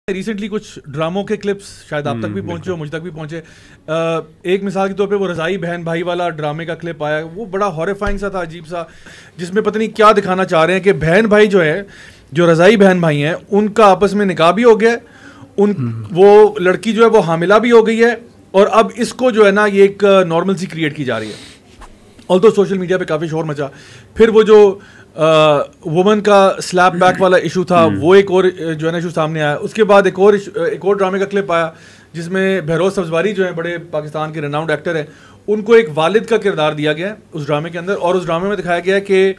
Recently कुछ ड्रामों के clips शायद आप तक भी पहुंचे हो, मुझ तक भी पहुंचे। एक मिसाल के तौर पे वो रज़ाई बहन भाई वाला ड्रामे का क्लिप आया, वो बड़ा हॉरिफाइंग सा था, अजीब सा, जिसमें पता नहीं क्या दिखाना चाह रहे हैं कि बहन भाई जो है, जो रज़ाई बहन भाई हैं, उनका आपस में निकाह भी हो गया, वो लड़की जो है वो हामिला भी हो गई है, और अब इसको जो है ना ये एक नॉर्मल सी क्रिएट की जा रही है। ऑल तो सोशल मीडिया पे काफ़ी शोर मचा। फिर वो जो वुमन का स्लैप बैक वाला इशू था, वो एक और जो है ना इशू सामने आया। उसके बाद एक और ड्रामे का क्लिप आया जिसमें बहरोज सब्जवारी जो है बड़े पाकिस्तान के रेनाउंड एक्टर हैं, उनको एक वालिद का किरदार दिया गया है उस ड्रामे के अंदर, और उस ड्रामे में दिखाया गया है कि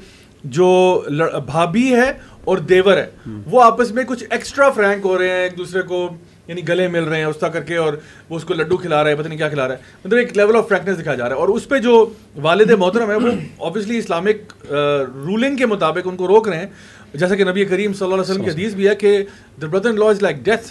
जो भाभी है और देवर है वो आपस में कुछ एक्स्ट्रा फ्रैंक हो रहे हैं, एक दूसरे को यानी गले मिल रहे हैं उसका करके, और वो उसको लड्डू खिला रहा है, पता नहीं क्या खिला रहा है, मतलब एक लेवल ऑफ फ्रैंकनेस दिखाया जा रहा है। और उस पे जो वालिद मोहतरम है वो ऑब्वियसली इस्लामिक रूलिंग के मुताबिक उनको रोक रहे हैं, जैसा कि नबी करीम सल्लल्लाहु अलैहि वसल्लम की हदीस भी है कि the brother in law is like death.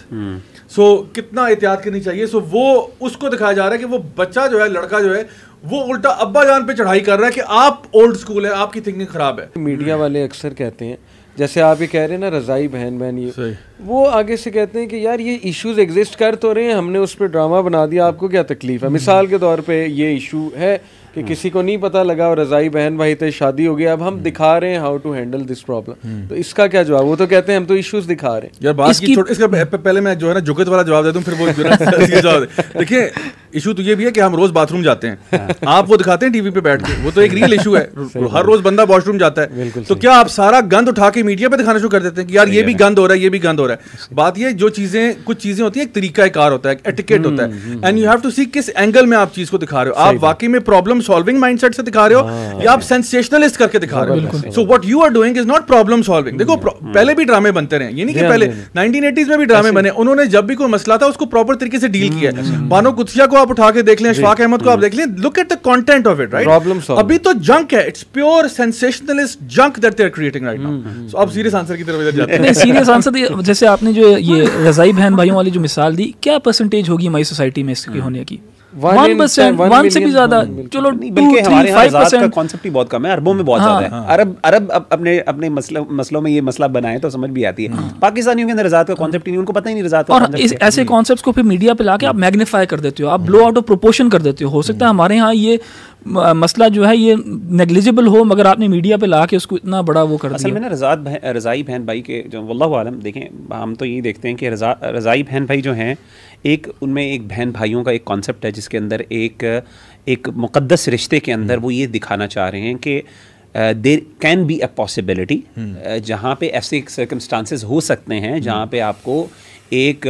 So कितना एहतियात करनी चाहिए। सो वो उसको दिखाया जा रहा है कि वो बच्चा जो है, लड़का जो है, वो उल्टा अब्बा जान पे चढ़ाई कर रहा है कि आप ओल्ड स्कूल है, आपकी थिंकिंग खराब है। मीडिया वाले अक्सर कहते हैं, जैसे आप ये कह रहे हैं ना रज़ाई बहन बहन, ये वो आगे से कहते हैं कि यार ये इश्यूज एग्जिस्ट कर तो रहे हैं, हमने उस पर ड्रामा बना दिया, आपको क्या तकलीफ है। मिसाल के तौर पे ये इशू है कि किसी को नहीं पता लगा और रज़ाई बहन भाई थे, शादी हो गई, अब हम दिखा रहे हैं how to handle this problem, तो इसका क्या जवाब? वो तो कहते हैं हम तो इश्यूज दिखा रहे हैं। यार बात की इसका पहले मैं जो है ना जुगत वाला जवाब दे दूं, फिर वो जवाब दे। देखिए इशू तो ये भी है कि हम रोज बाथरूम जाते हैं, आप वो दिखाते हैं टीवी पे बैठ के, वो तो एक रियल इशू है, हर रोज बंदा वॉशरूम जाता है, तो क्या आप सारा गंद उठा के मीडिया पे दिखाना शुरू कर देते हैं कि यार ये भी गंद हो रहा है, ये भी गंद हो रहा है। बात ये जो चीजें, कुछ चीजें होती है, एक तरीका कार होता है, एटिकेट होता है, एंड यू हैव टू सी किस एंगल में आप चीज को दिखा रहे हो। आप वाकई में प्रॉब्लम सॉल्विंग माइंडसेट से दिखा रहे हो या आप सेंसेशनलिस्ट करके दिखा रहे हो। So what you are doing is not problem solving. देखो पहले भी ड्रामे बनते रहे, ये नहीं कि पहले 1980s में भी ड्रामे बने, उन्होंने जब भी कोई मसला था उसको प्रॉपर तरीके से डील किया है। बानो कुत्सिया को आप उठा के देख लें, अशफाक अहमद को आप देख लें, look at the content of it, right. अभी तो जंक है, it's pure sensationalist junk that they are creating right now. So अब सीरियस आंसर की तरफ इधर जाते हैं। नहीं, सीरियस आंसर, जैसे आपने जो ये रज़ाई बहन भाइयों वाली जो मिसाल दी, क्या परसेंटेज होगी हमारी सोसाइटी में इसके होने की? 1%, 1 से भी ज्यादा, चलो बल्कि हमारे यहाँ ज़ात का कॉन्सेप्ट ही बहुत कम है, अरबों में बहुत ज्यादा है। अरब अपने मसलों में ये मसला बनाए तो समझ भी आती है। पाकिस्तानियों के अंदर ज़ात का कॉन्सेप्ट ही नहीं, उनको पता ही नहीं ज़ात का। और ऐसे कॉन्सेप्ट्स को फिर मीडिया पे लाके आप मैग्नीफाई कर देते हो, आप ब्लो आउट ऑफ प्रोपोर्शन कर देते हो सकता है हमारे यहाँ ये मसला जो है ये नेग्लिजिबल हो, मगर आपने मीडिया पे ला के उसको इतना बड़ा वो कर दिया। असल में ना रज़ाई बहन भाई के जो वल्लाहु आलम, देखें हम तो यही देखते हैं कि रज़ाई बहन भाई जो हैं, एक उनमें एक बहन भाइयों का एक कॉन्सेप्ट है जिसके अंदर एक मुक़द्दस रिश्ते के अंदर वो ये दिखाना चाह रहे हैं कि there can be a possibility, जहाँ पे ऐसे सर्कमस्टांसेस हो सकते हैं जहाँ पे आपको एक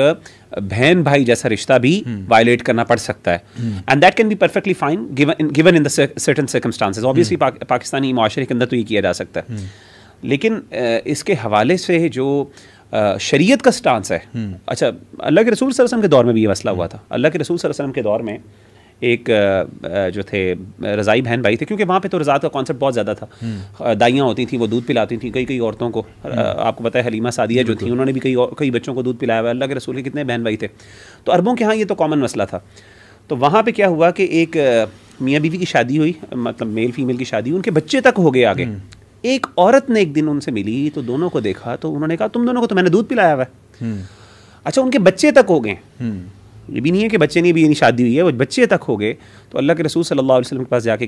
बहन भाई जैसा रिश्ता भी वायलेट करना पड़ सकता है, and that can be perfectly fine given in the certain circumstances. Obviously Pakistani माशरे के अंदर तो ये किया जा सकता है, लेकिन इसके हवाले से जो शरीयत का स्टांस है, अच्छा अल्लाह के रसूल सल्लल्लाहु अलैहि वसल्लम के दौर में भी ये मसला हुआ था। अल्लाह के रसूल सल्लल्लाहु अलैहि वसल्लम के दौर में एक जो थे रज़ाई बहन भाई थे, क्योंकि वहाँ पे तो रज़ात का कॉन्सेप्ट बहुत ज़्यादा था। दाइयाँ होती थी, वो दूध पिलाती थी कई औरतों को। आपको पता है हलीमा सादिया जो थी, उन्होंने भी कई बच्चों को दूध पिलाया हुआ। अल्लाह के रसूल के कितने बहन भाई थे, तो अरबों के यहाँ ये तो कॉमन मसला था। तो वहाँ पर क्या हुआ कि एक मियाँ बीवी की शादी हुई, मतलब मेल फीमेल की शादी, उनके बच्चे तक हो गए आगे। एक औरत ने एक दिन उनसे मिली तो दोनों को देखा, तो उन्होंने कहा तुम दोनों को तो मैंने दूध पिलाया हुआ है। अच्छा, उनके बच्चे तक हो गए, ये भी नहीं है कि बच्चे नहीं, भी यानी शादी हुई है, वो बच्चे तक हो गए। तो अल्लाह के रसूल सल्लल्लाहु अलैहि वसल्लम के पास जाके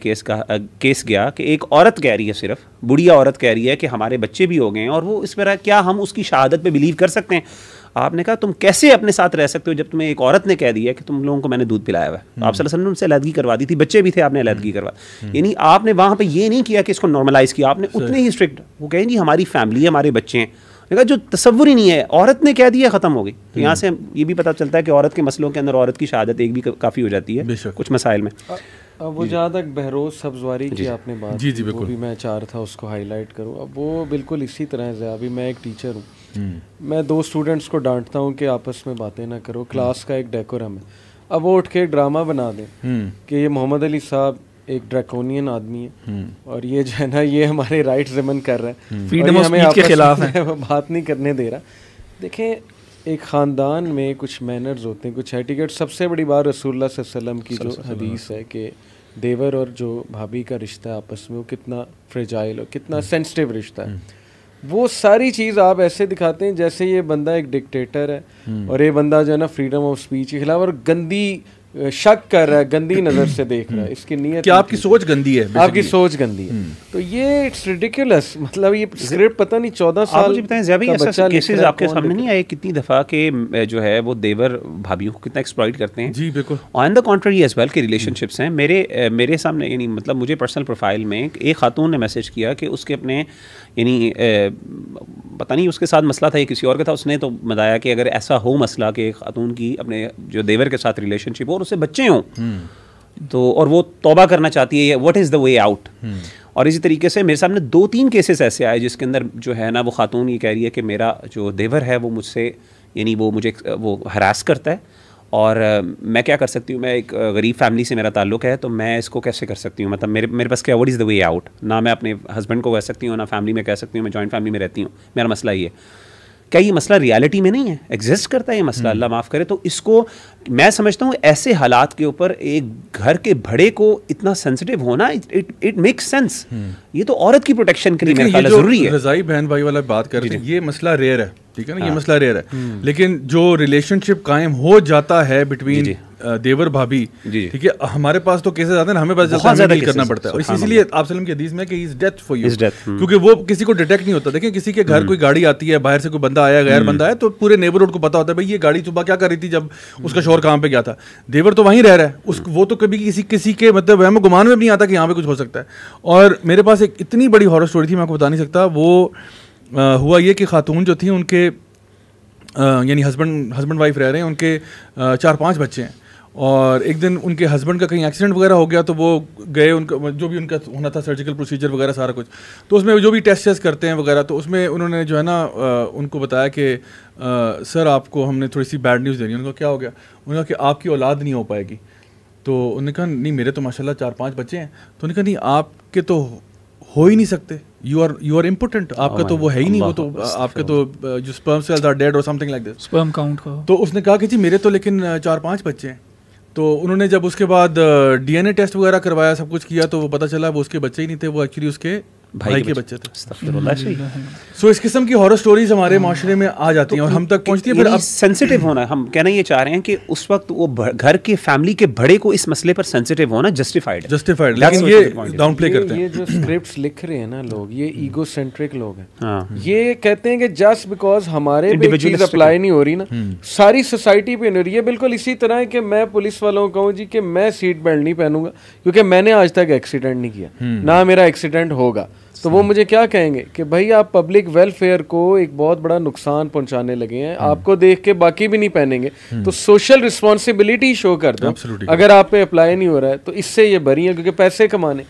केस गया कि एक औरत कह रही है, सिर्फ बुढ़िया औरत कह रही है कि हमारे बच्चे भी हो गए हैं, और वो इस पर क्या हम उसकी शहादत पे बिलीव कर सकते हैं? आपने कहा तुम कैसे अपने साथ रह सकते हो जब तुम्हें एक औरत ने कह दिया कि तुम लोगों को मैंने दूध पिलाया हुआ है। आप सल्लल्लाहु अलैहि वसल्लम ने उनसे अलहदगी करवा दी थी, बच्चे भी थे, आपने अलहदगी करवा, यानी आपने वहाँ पे ये नहीं किया कि इसको नॉर्मलाइज किया, आपने उतने ही स्ट्रिक्ट, वो कहें जी हमारी फैमिली है, हमारे बच्चे हैं, जो तसव्वुर ही नहीं है, औरत ने कह दिया, ख़त्म हो गई। तो यहाँ से ये भी पता चलता है कि औरत के मसलों के अंदर औरत की शहादत एक भी काफ़ी हो जाती है कुछ मसाइल में। अब वो जहाँ तक बहरोज सब्जवारी की आपने बात, वो भी मैं चाह रहा था उसको हाईलाइट करूँ। अब वो बिल्कुल इसी तरह से, अभी मैं एक टीचर हूँ, मैं 2 स्टूडेंट्स को डांटता हूँ कि आपस में बातें ना करो, क्लास का एक डेकोरम है। अब वो उठ के एक ड्रामा बना दें कि ये मोहम्मद अली साहब एक ड्रैकोनियन आदमी है और ये जो है ना ये हमारे राइट्स ज़िमन कर रहा है, फ्रीडम ऑफ स्पीच के खिलाफ है, बात नहीं करने दे रहा। देखें एक ख़ानदान में कुछ मैनर्स होते हैं, कुछ एटिकेट। सबसे बड़ी बात रसूलुल्लाह सल्लल्लाहु अलैहि वसल्लम की जो हदीस है कि देवर और जो भाभी का रिश्ता है आपस में, वो कितना फ्रेजाइल और कितना सेंसिटिव रिश्ता है। वो सारी चीज़ आप ऐसे दिखाते हैं जैसे ये बंदा एक डिक्टेटर है और ये बंदा जो है ना फ्रीडम ऑफ स्पीच के खिलाफ और गंदी शक कर रहा है, गंदी नजर से देख रहा है, इसकी नीयत कि आपकी सोच गंदी है, आपकी सोच गंदी है। तो ये इट्स रिडिकुलस, मतलब ये स्क्रिप्ट पता नहीं 14 साल मुझे बताएं ज़िया भाई, ऐसा केसेस आपके सामने नहीं आए कितनी दफ़ा के जो है वो देवर भाभीयों को कितना एक्सप्लॉइट करते हैं? जी बिल्कुल। On the contrary as well के रिलेशनशिप्स हैं मेरे सामने, यानी मतलब मुझे पर्सनल प्रोफाइल में एक खातून ने मैसेज किया कि उसके अपने यानी पता नहीं उसके साथ मसला था या किसी और का था, उसने तो बताया कि अगर ऐसा हो मसला कि खातून की अपने जो देवर के साथ रिलेशनशिप हो और उससे बच्चे हों तो और वो तौबा करना चाहती है, what is the way out. और इसी तरीके से मेरे सामने 2-3 केसेस ऐसे आए जिसके अंदर जो है ना वो खातून ये कह रही है कि मेरा जो देवर है वो मुझसे यानी वो मुझे वो हरास करता है और मैं क्या कर सकती हूँ, मैं एक गरीब फैमिली से मेरा ताल्लुक है तो मैं इसको कैसे कर सकती हूँ, मतलब मेरे पास क्या, what is the way out. ना मैं अपने हस्बैंड को कह सकती हूँ, ना फैमिली में कह सकती हूँ, मैं जॉइंट फैमिली में रहती हूँ, मेरा मसला ये। क्या ये मसला रियलिटी में नहीं है, एग्जिस्ट करता है ये मसला, अल्लाह माफ़ करे। तो इसको मैं समझता हूँ ऐसे हालात के ऊपर एक घर के बड़े को इतना सेंसिटिव होना, इट मेक्स सेंस। ये तो औरत की प्रोटेक्शन के लिए मेरे ख्याल ज़रूरी है। रज़ाई बहन भाई वाला बात कर रहे हैं, ये मसला रेयर है, ठीक है ना, ये मसला रेयर है। लेकिन जो रिलेशनशिप कायम हो जाता है बिटवीन देवर भाभी, ठीक है, हमारे पास तो केसेस आते हैं, हमें बस डील करना पड़ता है। और इसीलिए आप सल्लम की हदीस में कि इज डेथ फॉर यू, क्योंकि वो किसी को डिटेक्ट नहीं होता। देखिए किसी के घर कोई गाड़ी आती है, बाहर से कोई बंदा आया, गैर बंदा आया, तो पूरे नेबरहुड को पता होता है भाई ये गाड़ी सुबह क्या कर रही थी जब उसका शोहर काम पे गया था। देवर तो वहीं रह रहा है, वो तो कभी किसी के मतलब वह गुमान में भी नहीं आता कि यहाँ पे कुछ हो सकता है। और मेरे पास एक इतनी बड़ी हॉरर स्टोरी थी, मैं आपको बता नहीं सकता। वो हुआ ये कि खातून जो थी उनके यानी हस्बैंड वाइफ रह रहे हैं, उनके 4-5 बच्चे हैं। और एक दिन उनके हस्बैंड का कहीं एक्सीडेंट वगैरह हो गया तो वो गए, उनका जो भी उनका होना था सर्जिकल प्रोसीजर वगैरह सारा कुछ, तो उसमें जो भी टेस्ट करते हैं वगैरह, तो उसमें उन्होंने जो है ना उनको बताया कि सर आपको हमने थोड़ी सी बैड न्यूज़ देनी है। उनको क्या हो गया? उन्होंने कहा कि आपकी औलाद नहीं हो पाएगी। तो उन्होंने कहा नहीं मेरे तो माशाल्लाह 4-5 बच्चे हैं। तो उन्होंने कहा नहीं आपके तो हो ही नहीं सकते, यू आर इम्पोर्टेंट, आपका तो वो है ही नहीं, वो तो आपके तो जो स्पर्म सेल्स आर डेड और something like this, sperm count का। तो उसने कहा कि जी मेरे तो लेकिन 4-5 बच्चे हैं। तो उन्होंने जब उसके बाद DNA टेस्ट वगैरह करवाया, सब कुछ किया, तो वो पता चला वो उसके बच्चे ही नहीं थे, वो एक्चुअली उसके भाई के बच्चे थे। सो इस किस्म की हॉरर स्टोरीज हमारे माशरे में आ जाती हैं और हम तक पहुंचती है। फिर अब सेंसिटिव होना, हम कहना ये चाह रहे हैं कि उस वक्त वो घर के फैमिली के बड़े को इस मसले पर सेंसिटिव होना जस्टिफाइड, लेकिन ये डाउन प्ले करते हैं। ये जो स्क्रिप्ट्स लिख रहे हैं ना लोग, ये ईगो सेंट्रिक लोग हैं। ये कहते हैं कि जस्ट बिकॉज हमारे पे चीज अप्लाई नहीं हो रही ना, सारी सोसाइटी पे नहीं हो रही है। बिल्कुल इसी तरह है कि मैं पुलिस वालों को कहूँ जी कि मैं सीट बेल्ट नहीं पहनूंगा क्योंकि मैंने आज तक एक्सीडेंट नहीं किया, ना मेरा एक्सीडेंट होगा, तो वो मुझे क्या कहेंगे कि भाई आप पब्लिक वेलफेयर को एक बहुत बड़ा नुकसान पहुंचाने लगे हैं, आपको देख के बाकी भी नहीं पहनेंगे। तो सोशल रिस्पॉन्सिबिलिटी शो कर दो, अगर आप पे अप्लाई नहीं हो रहा है तो इससे ये बरी है क्योंकि पैसे कमाने।